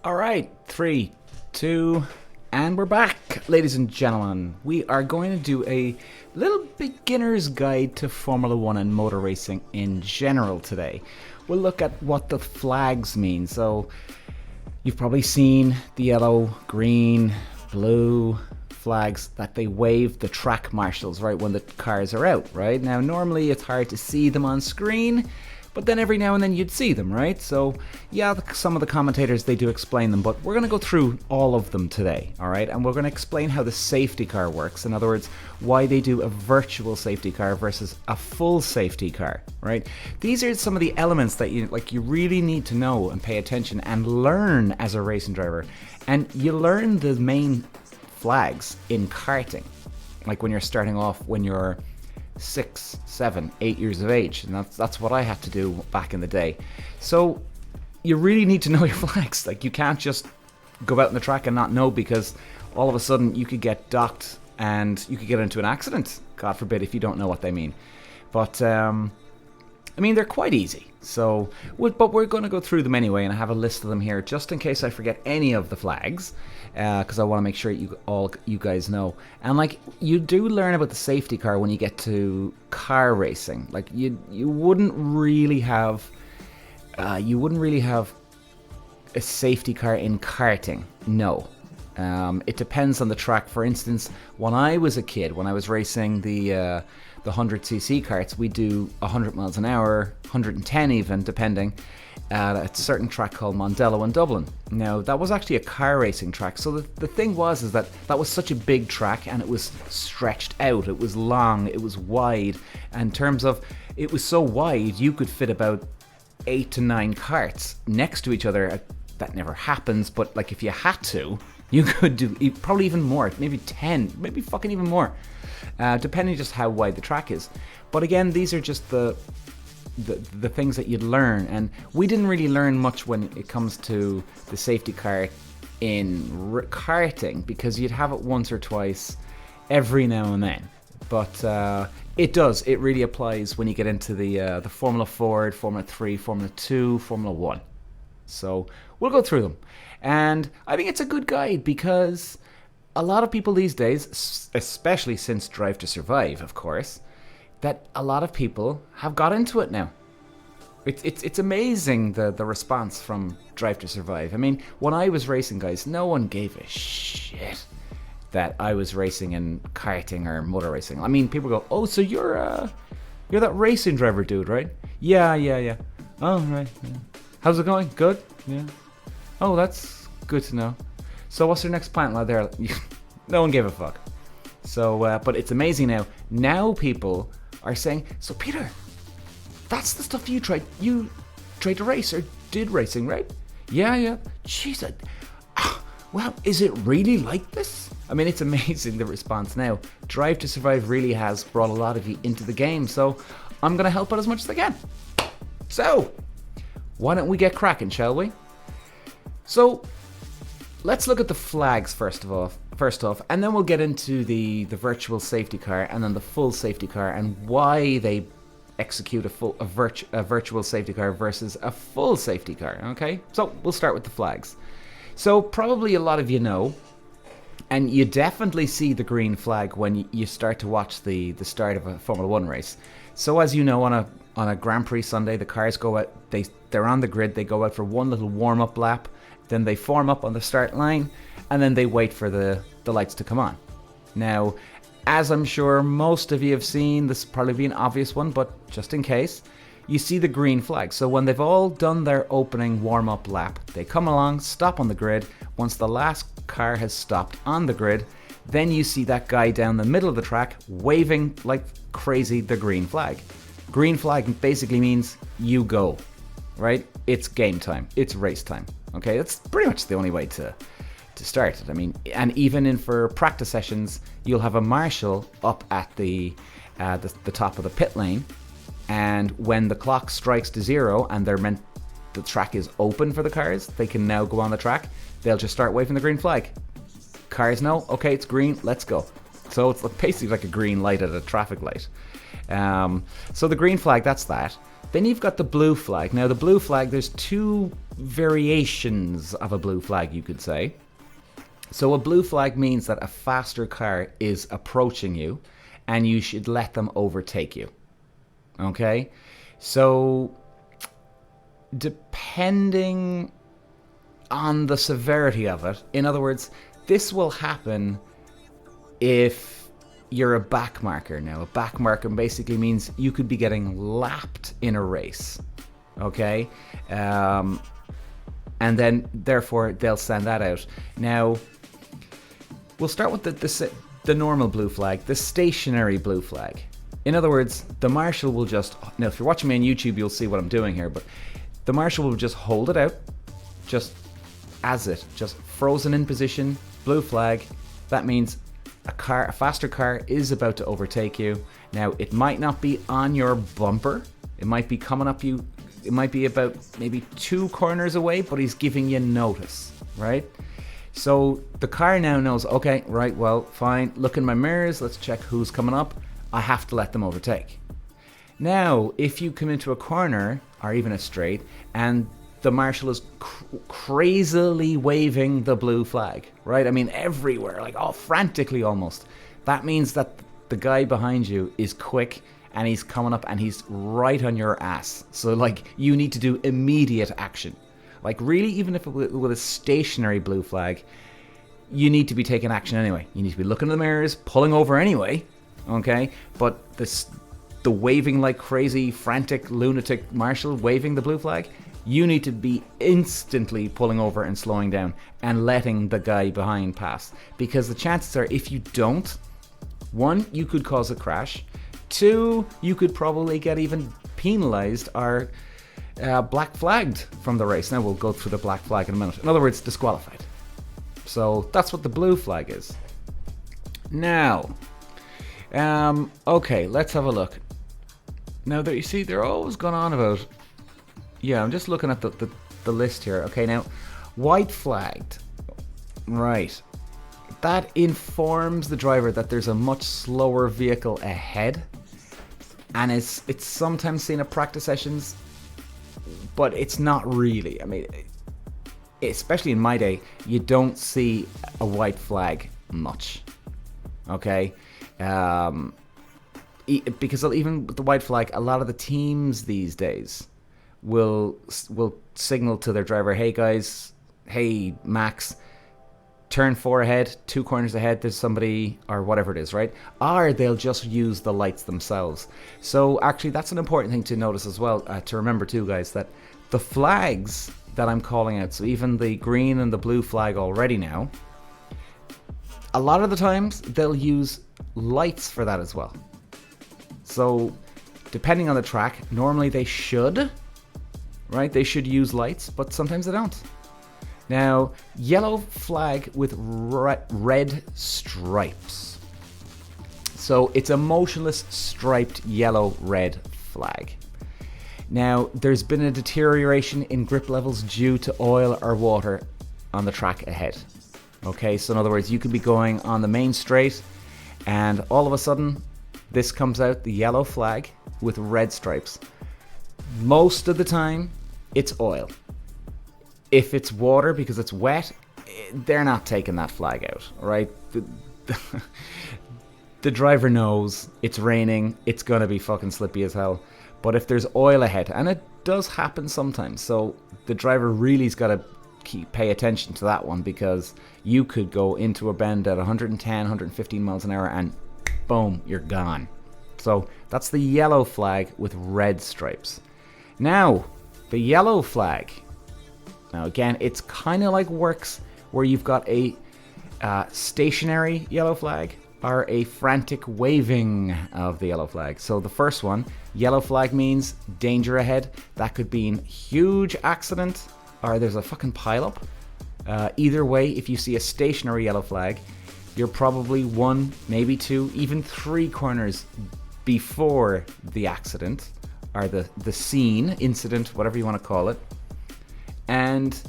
All right, 3, 2, and we're back, ladies and gentlemen. We are going to do a little beginner's guide to Formula One and motor racing in general today. We'll look at what the flags mean. So, you've probably seen the yellow, green, blue flags that they wave the track marshals, right, when the cars are out, right? Now, normally it's hard to see them on screen, but then every now and then you'd see them, right? So, yeah, some of the commentators, they do explain them, but we're going to go through all of them today, all right? And we're going to explain how the safety car works. In other words, why they do a virtual safety car versus a full safety car, right? These are some of the elements that you really need to know and pay attention and learn as a racing driver. And you learn the main flags in karting, like when you're starting off, when you're 6, 7, 8 years of age, and that's what I had to do back in the day. So you really need to know your flags. Like, you can't just go out on the track and not know, because all of a sudden you could get docked and you could get into an accident, God forbid, if you don't know what they mean. But I mean, they're quite easy. So, but we're going to go through them anyway, and I have a list of them here just in case I forget any of the flags, because I want to make sure you guys know. And like, you do learn about the safety car when you get to car racing. Like, you wouldn't really have a safety car in karting. No. It depends on the track. For instance, when I was a kid, when I was racing the 100cc karts, we do 100 miles an hour, 110 even, depending, at a certain track called Mondello in Dublin. Now, that was actually a car racing track. So the thing is that was such a big track, and it was stretched out. It was long, it was wide. And in terms of, it was so wide, you could fit about 8 to 9 karts next to each other. That never happens, but like, if you had to, you could do probably even more, maybe 10, maybe fucking even more, depending just how wide the track is. But again, these are just the things that you'd learn, and we didn't really learn much when it comes to the safety car in karting, because you'd have it once or twice every now and then. But it really applies when you get into the Formula Ford, Formula 3, Formula 2, Formula 1. So we'll go through them. And I think it's a good guide, because a lot of people these days, especially since Drive to Survive, of course, that a lot of people have got into it now. It's amazing the response from Drive to Survive. I mean, when I was racing, guys, no one gave a shit that I was racing in karting or motor racing. I mean, people go, "Oh, so you're that racing driver dude, right?" Yeah. Oh, right. Yeah. How's it going? Good? Yeah. Oh, that's good to know. So what's your next plant, lad? There, no one gave a fuck. So, but it's amazing now. Now people are saying, "So Peter, that's the stuff you tried to race or did racing, right?" Yeah. Jeez, well, is it really like this? I mean, it's amazing, the response now. Drive to Survive really has brought a lot of you into the game, so I'm going to help out as much as I can. So, why don't we get cracking, shall we? So, let's look at the flags first off, and then we'll get into the virtual safety car and then the full safety car, and why they execute a virtual safety car versus a full safety car, okay? So, we'll start with the flags. So, probably a lot of you know, and you definitely see the green flag when you start to watch the start of a Formula 1 race. So, as you know, on a Grand Prix Sunday, the cars go out, they're on the grid, they go out for one little warm-up lap, then they form up on the start line, and then they wait for the lights to come on. Now, as I'm sure most of you have seen, this will probably be an obvious one, but just in case, you see the green flag. So when they've all done their opening warm-up lap, they come along, stop on the grid. Once the last car has stopped on the grid, then you see that guy down the middle of the track waving like crazy the green flag. Green flag basically means you go, right? It's game time. It's race time. Okay, that's pretty much the only way to start it. I mean, and even for practice sessions, you'll have a marshal up at the top of the pit lane, and when the clock strikes to 0 and the track is open for the cars, they can now go on the track. They'll just start waving the green flag. Cars know, okay, it's green, let's go. So it's basically like a green light at a traffic light. So the green flag, that's that. Then you've got the blue flag. Now the blue flag, there's two variations of a blue flag, you could say. So a blue flag means that a faster car is approaching you and you should let them overtake you. Okay? So depending on the severity of it, in other words, this will happen if you're a backmarker. Now, a backmarker basically means you could be getting lapped in a race. Okay? And then, therefore, they'll send that out. Now, we'll start with the normal blue flag, the stationary blue flag. In other words, the marshal will just... Now, if you're watching me on YouTube, you'll see what I'm doing here, but the marshal will just hold it out, just as it, just frozen in position, blue flag. That means a faster car is about to overtake you. Now, it might not be on your bumper. It might be coming up you. It might be about maybe 2 corners away, but he's giving you notice, right? So the car now knows, okay, right, well, fine. Look in my mirrors. Let's check who's coming up. I have to let them overtake. Now, if you come into a corner or even a straight and the marshal is crazily waving the blue flag, right? I mean, everywhere, like frantically almost. That means that the guy behind you is quick and he's coming up and he's right on your ass. So, like, you need to do immediate action. Like, really, even if with a stationary blue flag, you need to be taking action anyway. You need to be looking in the mirrors, pulling over anyway, okay? But the waving like crazy, frantic, lunatic marshal waving the blue flag, you need to be instantly pulling over and slowing down and letting the guy behind pass. Because the chances are, if you don't, 1, you could cause a crash. 2, you could probably get even penalized or black flagged from the race. Now we'll go through the black flag in a minute. In other words, disqualified. So that's what the blue flag is. Now, okay, let's have a look. Now, you see, they're always going on about... Yeah, I'm just looking at the list here. Okay, now, white flagged. Right. That informs the driver that there's a much slower vehicle ahead. And it's sometimes seen at practice sessions, but it's not really. I mean, especially in my day, you don't see a white flag much. Okay? Because even with the white flag, a lot of the teams these days will signal to their driver, hey guys, hey Max, turn 4 ahead, 2 corners ahead, there's somebody, or whatever it is, right? Or they'll just use the lights themselves. So actually that's an important thing to notice as well, to remember too, guys, that the flags that I'm calling out, so even the green and the blue flag already now, a lot of the times they'll use lights for that as well. So depending on the track, normally they should, right? They should use lights, but sometimes they don't. Now, yellow flag with red stripes. So it's a motionless striped yellow-red flag. Now, there's been a deterioration in grip levels due to oil or water on the track ahead. Okay, so in other words, you could be going on the main straight and all of a sudden this comes out, the yellow flag with red stripes. Most of the time, it's oil. If it's water because it's wet, they're not taking that flag out, right? The driver knows it's raining, it's gonna be fucking slippy as hell. But if there's oil ahead, and it does happen sometimes, so the driver really's gotta pay attention to that one, because you could go into a bend at 110, 115 miles an hour and boom, you're gone. So that's the yellow flag with red stripes. Now, the yellow flag. Now again, it's kind of like works where you've got a stationary yellow flag or a frantic waving of the yellow flag. So the first one, yellow flag means danger ahead. That could be a huge accident or there's a fucking pileup. Either way, if you see a stationary yellow flag, you're probably 1, maybe 2, even 3 corners before the accident or the scene, incident, whatever you want to call it. And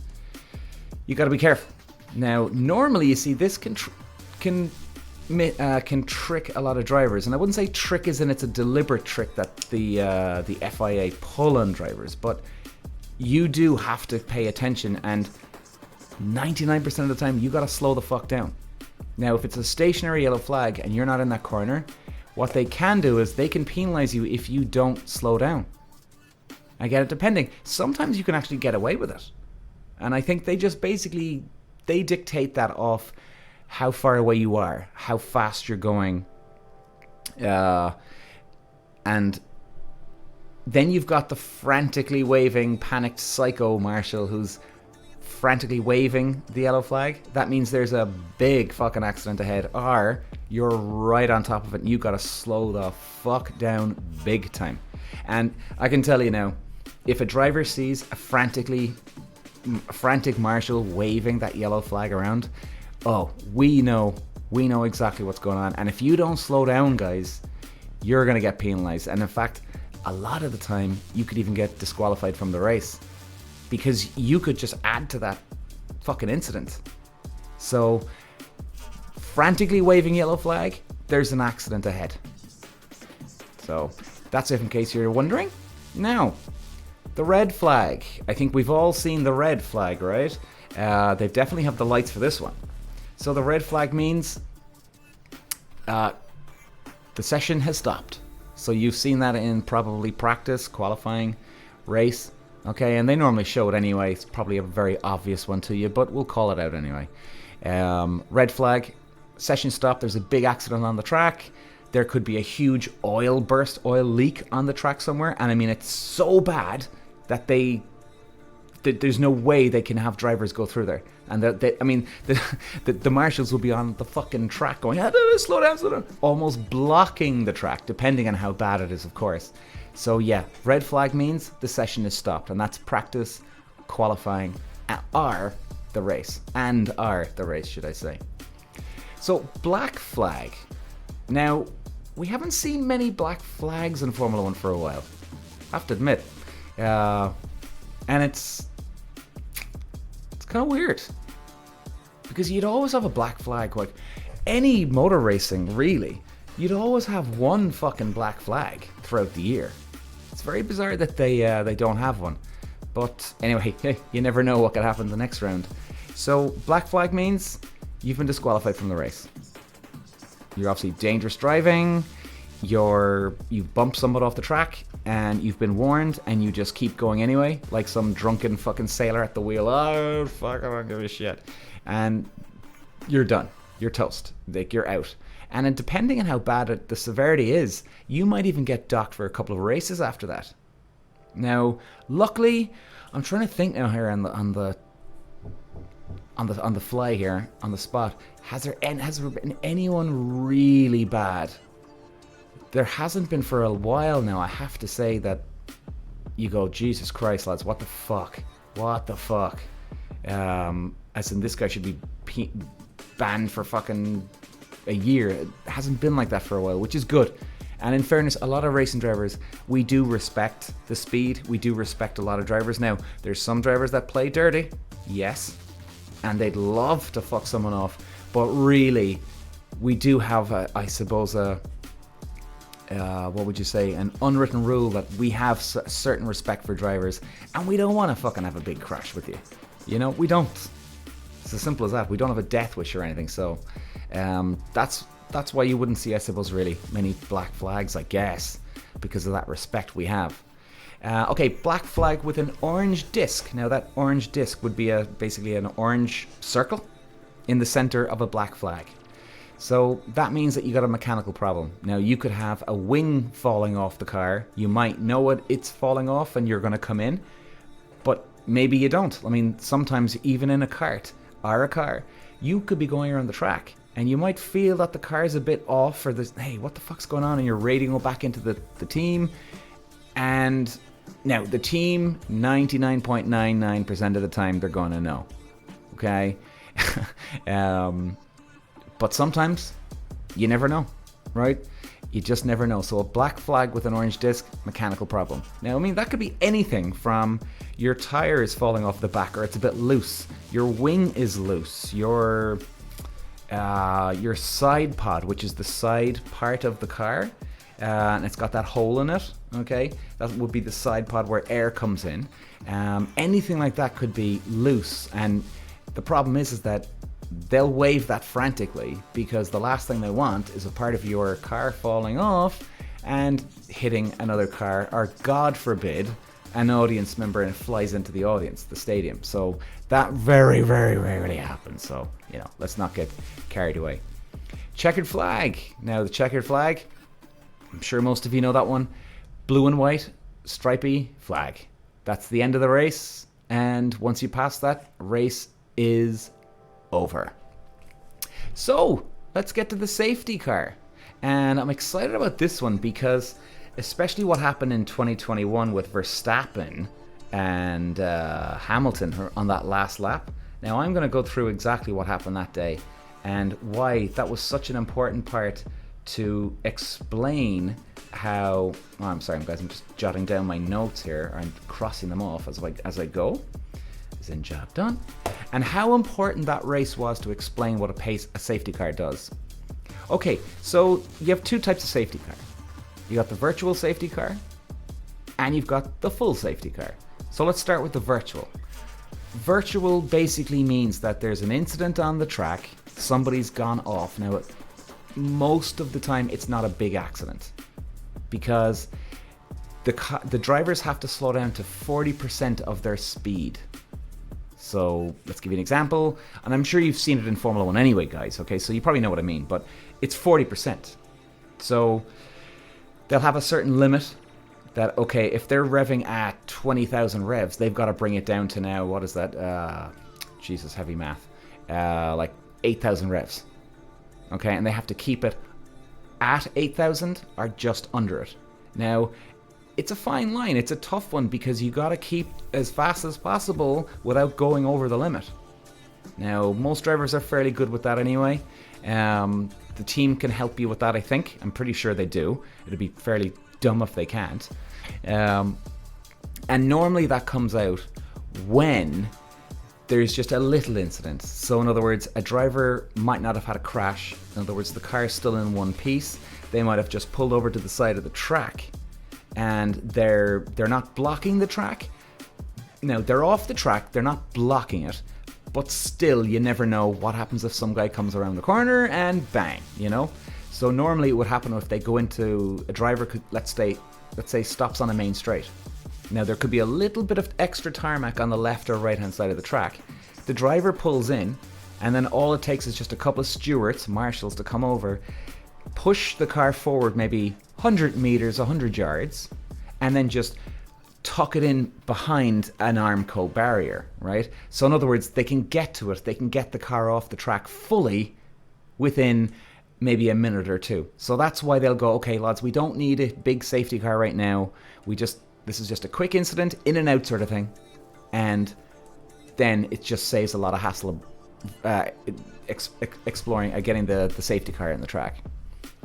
you got to be careful. Now, normally you see this can can trick a lot of drivers, and I wouldn't say trick as in it's a deliberate trick that the FIA pull on drivers, but you do have to pay attention, and 99% of the time you gotta slow the fuck down. Now, if it's a stationary yellow flag and you're not in that corner, what they can do is they can penalize you if you don't slow down. I get it, depending. Sometimes you can actually get away with it. And I think they just basically, they dictate that off how far away you are, how fast you're going. And then you've got the frantically waving, panicked psycho marshal who's frantically waving the yellow flag. That means there's a big fucking accident ahead, or you're right on top of it and you gotta slow the fuck down big time. And I can tell you now, if a driver sees a frantic marshal waving that yellow flag around, oh, we know exactly what's going on. And if you don't slow down, guys, you're gonna get penalized. And in fact, a lot of the time you could even get disqualified from the race, because you could just add to that fucking incident. So, frantically waving yellow flag, there's an accident ahead. So, that's it in case you're wondering. Now, the red flag. I think we've all seen the red flag, right? They definitely have the lights for this one. So the red flag means the session has stopped. So you've seen that in probably practice, qualifying, race. Okay, and they normally show it anyway. It's probably a very obvious one to you, but we'll call it out anyway. Red flag, session stop. There's a big accident on the track. There could be a huge oil burst, oil leak on the track somewhere. And I mean, it's so bad that there's no way they can have drivers go through there. And the marshals will be on the fucking track going, slow down, almost blocking the track, depending on how bad it is, of course. So yeah, red flag means the session is stopped, and that's practice, qualifying, or the race, should I say. So black flag. Now, we haven't seen many black flags in Formula 1 for a while, I have to admit. And it's kind of weird, because you'd always have a black flag. Like any motor racing, really, you'd always have one fucking black flag throughout the year. It's very bizarre that they don't have one. But anyway, you never know what could happen the next round. So black flag means you've been disqualified from the race. You're obviously dangerous driving, you've bumped someone off the track, and you've been warned, and you just keep going anyway, like some drunken fucking sailor at the wheel. Oh, fuck, I don't give a shit. And you're done. You're toast. Like, you're out. And then depending on how bad the severity is, you might even get docked for a couple of races after that. Now, luckily, I'm trying to think now here on the fly here, on the spot. Has there been anyone really bad? There hasn't been for a while now. I have to say that you go, Jesus Christ, lads, what the fuck? As in, this guy should be banned for fucking a year. It hasn't been like that for a while, which is good. And in fairness, a lot of racing drivers, we do respect the speed. We do respect a lot of drivers. Now, there's some drivers that play dirty, yes, and they'd love to fuck someone off. But really, we do have, what would you say, an unwritten rule that we have certain respect for drivers, and we don't want to fucking have a big crash with you. You know, we don't. It's as simple as that. We don't have a death wish or anything, so that's why you wouldn't see, I suppose, really many black flags, I guess, because of that respect we have. Okay, black flag with an orange disc. Now, that orange disc would be basically an orange circle in the center of a black flag. So that means that you got a mechanical problem. Now, you could have a wing falling off the car. You might know it's falling off and you're going to come in, but maybe you don't. I mean, sometimes even in a kart or a car, you could be going around the track and you might feel that the car's a bit off, or this, hey, what the fuck's going on? And you're radio back into the team. And now the team, 99.99% of the time, they're going to know. Okay? But sometimes you never know, right? You just never know. So a black flag with an orange disc, mechanical problem. Now, I mean, that could be anything from your tire is falling off the back, or it's a bit loose. Your wing is loose. Your your side pod, which is the side part of the car, and it's got that hole in it, okay? That would be the side pod where air comes in. Anything like that could be loose, and the problem is that they'll wave that frantically because the last thing they want is a part of your car falling off and hitting another car, or God forbid, an audience member, and it flies into the audience, the stadium. So that very, very rarely happens. So, let's not get carried away. Checkered flag. Now, the checkered flag, I'm sure most of you know that one. Blue and white, stripy flag. That's the end of the race. And once you pass that, race is over. So, let's get to the safety car. And I'm excited about this one because especially what happened in 2021 with Verstappen and Hamilton on that last lap. Now I'm going to go through exactly what happened that day and why that was such an important part to explain how... Oh, I'm sorry, guys, I'm just jotting down my notes here. I'm crossing them off as I go. As in, job done. And how important that race was to explain what a safety car does. Okay, so you have two types of safety car. You got the virtual safety car, and you've got the full safety car. So let's start with the virtual. Virtual basically means that there's an incident on the track, somebody's gone off. Now, most of the time, it's not a big accident because the drivers have to slow down to 40% of their speed. So let's give you an example, and I'm sure you've seen it in Formula 1 anyway, guys, okay? So you probably know what I mean, but it's 40%. So they'll have a certain limit that, okay, if they're revving at 20,000 revs, they've got to bring it down to now, what is that? Jesus, heavy math. Like 8,000 revs. Okay, and they have to keep it at 8,000 or just under it. Now, it's a fine line. It's a tough one because you got to keep as fast as possible without going over the limit. Now, most drivers are fairly good with that anyway. The team can help you with that, I think. I'm pretty sure they do. It'd be fairly dumb if they can't. And normally that comes out when there's just a little incident. So in other words, a driver might not have had a crash. In other words, the car is still in one piece. They might have just pulled over to the side of the track and they're not blocking the track. Now, they're off the track, they're not blocking it, but still, you never know what happens if some guy comes around the corner and bang, So normally it would happen if they go into a driver could, let's say stops on a main straight. Now, there could be a little bit of extra tarmac on the left or right hand side of the track. The driver pulls in, and then all it takes is just a couple of stewards, marshals, to come over, push the car forward maybe 100 meters, 100 yards, and then just tuck it in behind an Armco barrier, right? So in other words, they can get to it, they can get the car off the track fully within maybe a minute or two. So that's why they'll go, okay, lads, we don't need a big safety car right now. This is just a quick incident, in and out sort of thing. And then it just saves a lot of hassle exploring, getting the safety car in the track.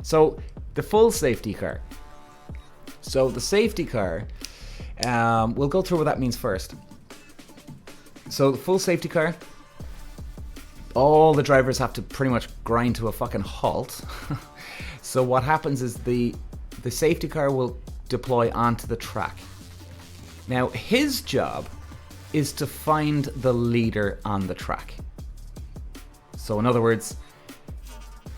So the full safety car. So the safety car, we'll go through what that means first. So the full safety car, all the drivers have to pretty much grind to a fucking halt. So what happens is the safety car will deploy onto the track. Now, his job is to find the leader on the track. So in other words,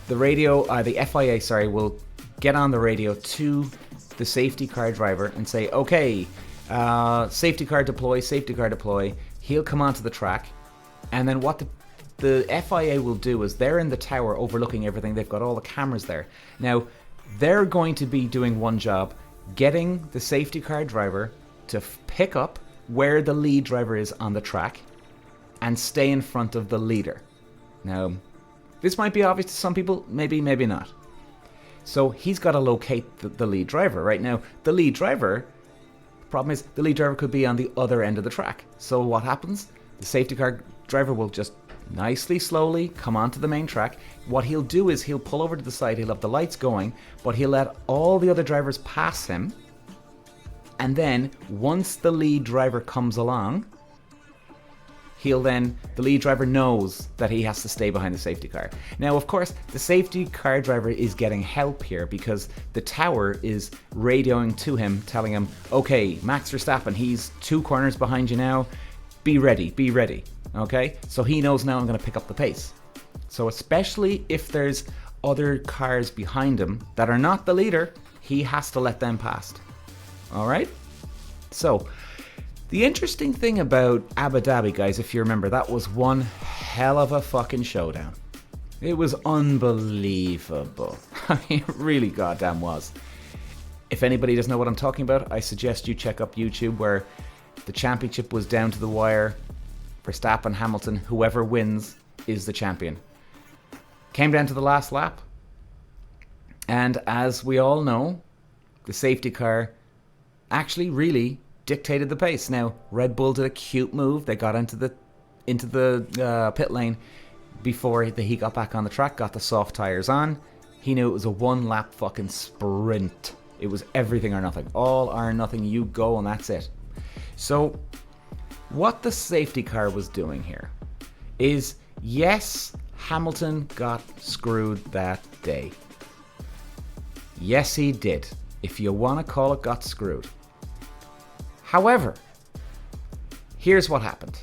the FIA, will get on the radio to the safety car driver and say, okay, safety car deploy. He'll come onto the track, and then what the FIA will do is they're in the tower overlooking everything. They've got all the cameras there. Now, they're going to be doing one job, getting the safety car driver to pick up where the lead driver is on the track and stay in front of the leader. Now, this might be obvious to some people, maybe not. So he's got to locate the lead driver. Right now, the lead driver, the problem is the lead driver could be on the other end of the track. So what happens? The safety car driver will just nicely, slowly come onto the main track. What he'll do is he'll pull over to the side, he'll have the lights going, but he'll let all the other drivers pass him. And then, once the lead driver comes along, the lead driver knows that he has to stay behind the safety car. Now, of course, the safety car driver is getting help here because the tower is radioing to him, telling him, okay, Max Verstappen, he's 2 corners behind you now. Be ready. Okay? So he knows now I'm going to pick up the pace. So especially if there's other cars behind him that are not the leader, he has to let them past. All right? So, the interesting thing about Abu Dhabi, guys, if you remember, that was one hell of a fucking showdown. It was unbelievable. I mean, it really goddamn was. If anybody doesn't know what I'm talking about, I suggest you check up YouTube where the championship was down to the wire. Verstappen, Hamilton, whoever wins is the champion. Came down to the last lap. And as we all know, the safety car actually really dictated the pace. Now, Red Bull did a cute move. They got into the pit lane before he got back on the track, got the soft tires on. He knew it was a 1-lap fucking sprint. It was everything or nothing. All or nothing, you go and that's it. So, what the safety car was doing here is, yes, Hamilton got screwed that day. Yes, he did. If you want to call it got screwed. However, here's what happened.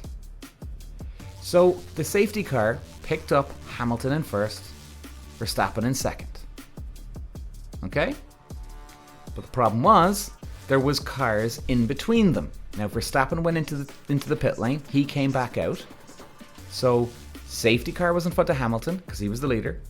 So the safety car picked up Hamilton in first, Verstappen in second. Okay? But the problem was, there was cars in between them. Now Verstappen went into the pit lane, he came back out. So safety car was in front of Hamilton, because he was the leader.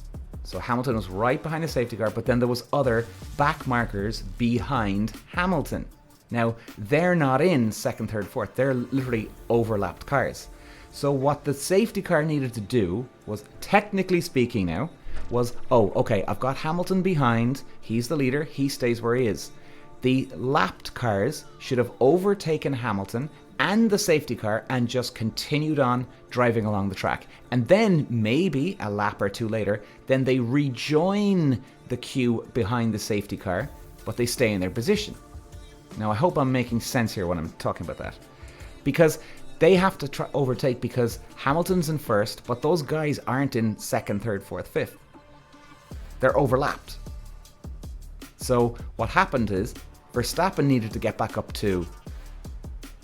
So Hamilton was right behind the safety car, but then there was other back markers behind Hamilton. Now, they're not in second, third, fourth. They're literally overlapped cars. So what the safety car needed to do was, technically speaking now, was, oh, okay, I've got Hamilton behind. He's the leader. He stays where he is. The lapped cars should have overtaken Hamilton and the safety car and just continued on driving along the track. And then maybe a lap or two later, then they rejoin the queue behind the safety car, but they stay in their position. Now, I hope I'm making sense here when I'm talking about that. Because they have to overtake because Hamilton's in first, but those guys aren't in second, third, fourth, fifth. They're overlapped. So what happened is Verstappen needed to get back up to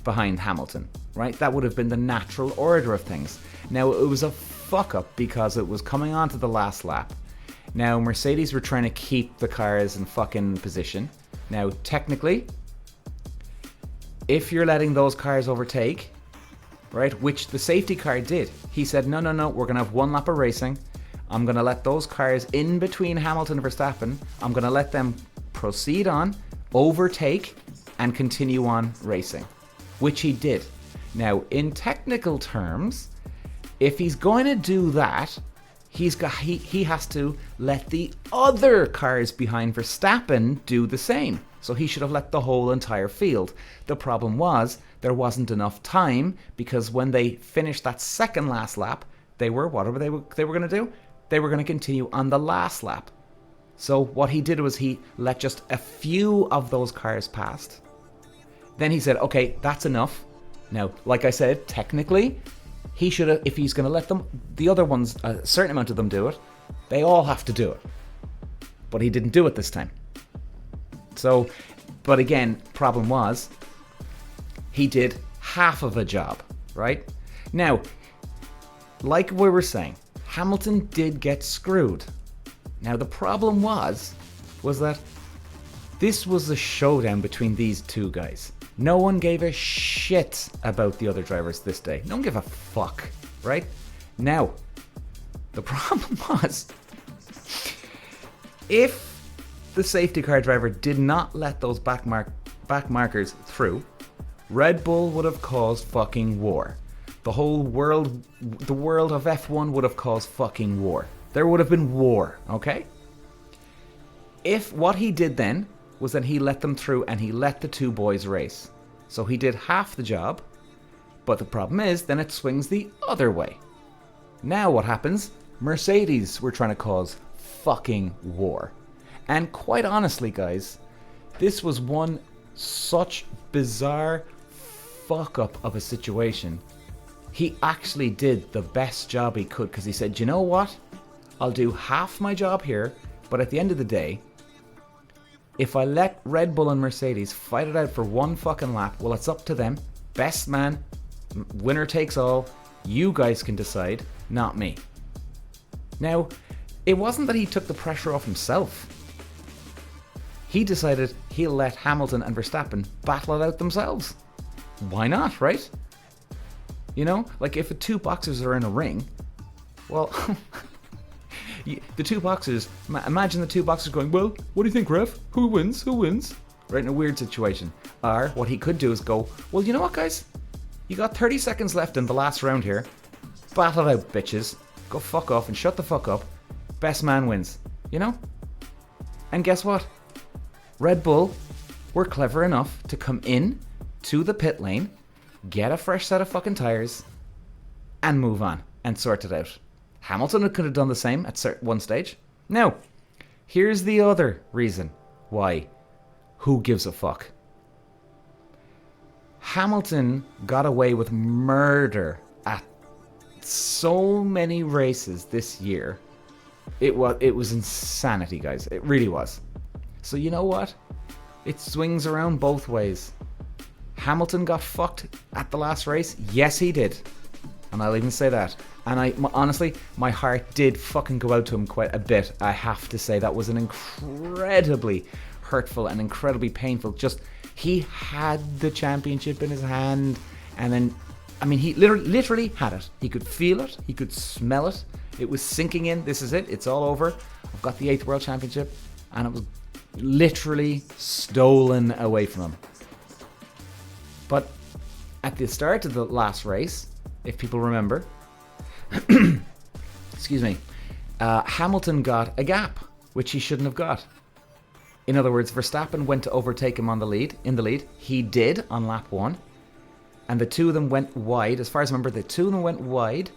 behind Hamilton, right? That would have been the natural order of things. Now, it was a fuck up because it was coming on to the last lap. Now, Mercedes were trying to keep the cars in fucking position. Now, technically, if you're letting those cars overtake, right, which the safety car did, he said, no, we're going to have 1 lap of racing. I'm going to let those cars in between Hamilton and Verstappen, I'm going to let them proceed on, overtake, and continue on racing, which he did. Now, in technical terms, if he's going to do that, he has to let the other cars behind Verstappen do the same. So he should have let the whole entire field. The problem was there wasn't enough time because when they finished that second last lap, they were going to do? They were going to continue on the last lap. So what he did was he let just a few of those cars past. Then he said, okay, that's enough. Now, like I said, technically, he should have, if he's going to let them, the other ones, a certain amount of them do it, they all have to do it. But he didn't do it this time. So, but again, problem was, he did half of a job, right? Now, like we were saying, Hamilton did get screwed. Now, the problem was that this was a showdown between these two guys. No one gave a shit about the other drivers this day. No one gave a fuck, right? Now, the problem was, if the safety car driver did not let those back markers through, Red Bull would have caused fucking war. The world of F1 would have caused fucking war. There would have been war, okay? If what he did then was that he let them through and he let the two boys race. So he did half the job, but the problem is then it swings the other way. Now what happens? Mercedes were trying to cause fucking war. And quite honestly, guys, this was one such bizarre fuck up of a situation He actually did the best job he could because he said, you know what? I'll do half my job here, but at the end of the day, if I let Red Bull and Mercedes fight it out for one fucking lap, well, it's up to them. Best man, winner takes all. You guys can decide, not me. Now, it wasn't that he took the pressure off himself. He decided he'll let Hamilton and Verstappen battle it out themselves. Why not, right? You know, like if the two boxers are in a ring, well, the two boxers, imagine the two boxers going, well, what do you think, ref? Who wins? Who wins? Right, in a weird situation. Or what he could do is go, well, you know what, guys? You got 30 seconds left in the last round here. Battle it out, bitches. Go fuck off and shut the fuck up. Best man wins. You know? And guess what? Red Bull were clever enough to come in to the pit lane, get a fresh set of fucking tires, and move on and sort it out. Hamilton could have done the same at one stage. Now, here's the other reason why. Who gives a fuck? Hamilton got away with murder at so many races this year. It was insanity, guys. It really was. So you know what? It swings around both ways. Hamilton got fucked at the last race. Yes, he did. And I'll even say that. And honestly, my heart did fucking go out to him quite a bit. I have to say that was an incredibly hurtful and incredibly painful. Just, he had the championship in his hand. And then, I mean, he literally had it. He could feel it. He could smell it. It was sinking in. This is it. It's all over. I've got the 8th World Championship. And it was literally stolen away from him. But at the start of the last race, if people remember, excuse me, Hamilton got a gap, which he shouldn't have got. In other words, Verstappen went to overtake him in the lead. He did on lap 1. And the two of them went wide. As far as I remember, the two of them went wide.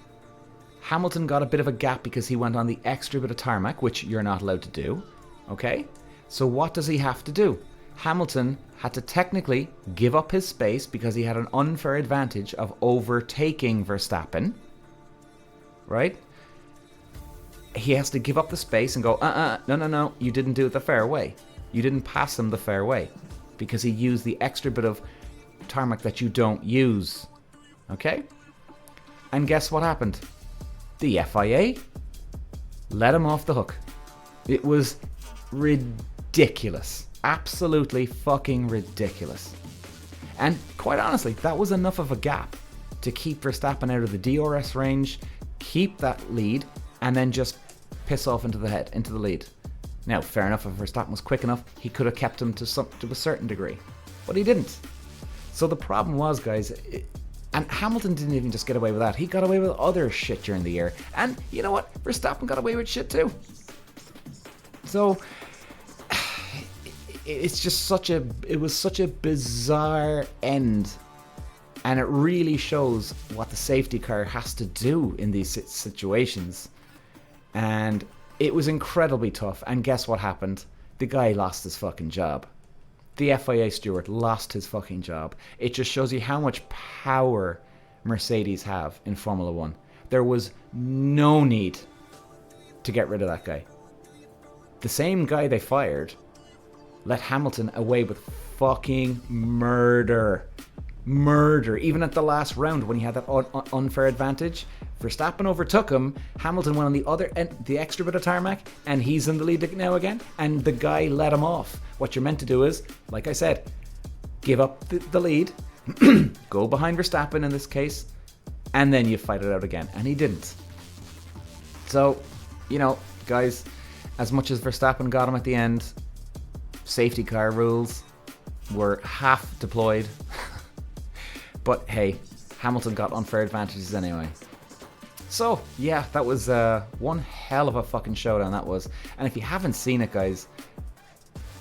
Hamilton got a bit of a gap because he went on the extra bit of tarmac, which you're not allowed to do. Okay? So what does he have to do? Hamilton had to technically give up his space because he had an unfair advantage of overtaking Verstappen. Right? He has to give up the space and go, no, you didn't do it the fair way. You didn't pass him the fair way. Because he used the extra bit of tarmac that you don't use. Okay? And guess what happened? The FIA let him off the hook. It was ridiculous. Absolutely fucking ridiculous. And quite honestly, that was enough of a gap to keep Verstappen out of the DRS range, keep that lead, and then just piss off into the lead. Now, fair enough, if Verstappen was quick enough, he could have kept him to a certain degree. But he didn't. So the problem was, guys, and Hamilton didn't even just get away with that. He got away with other shit during the year. And you know what? Verstappen got away with shit too. So it's just it was such a bizarre end. And it really shows what the safety car has to do in these situations. And it was incredibly tough. And guess what happened? The guy lost his fucking job. The FIA steward lost his fucking job. It just shows you how much power Mercedes have in Formula 1. There was no need to get rid of that guy. The same guy they fired let Hamilton away with fucking murder. Murder. Even at the last round when he had that unfair advantage, Verstappen overtook him. Hamilton went on the other end, the extra bit of tarmac, and he's in the lead now again. And the guy let him off. What you're meant to do is, like I said, give up the lead, go behind Verstappen in this case, and then you fight it out again. And he didn't. So, you know, guys, as much as Verstappen got him at the end, safety car rules were half deployed. But hey, Hamilton got unfair advantages anyway. So, yeah, that was one hell of a fucking showdown, that was. And if you haven't seen it, guys,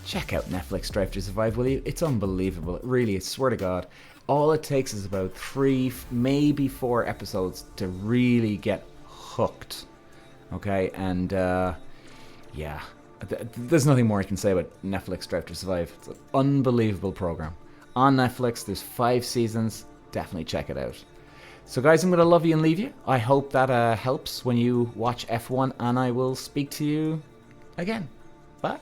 check out Netflix Drive to Survive, will you? It's unbelievable. It really is, swear to God. All it takes is about 3, maybe 4 episodes to really get hooked. Okay, and yeah, there's nothing more I can say about Netflix Drive to Survive. It's an unbelievable program. On Netflix, there's 5 seasons. Definitely check it out. So guys, I'm going to love you and leave you. I hope that helps when you watch F1, and I will speak to you again. Bye.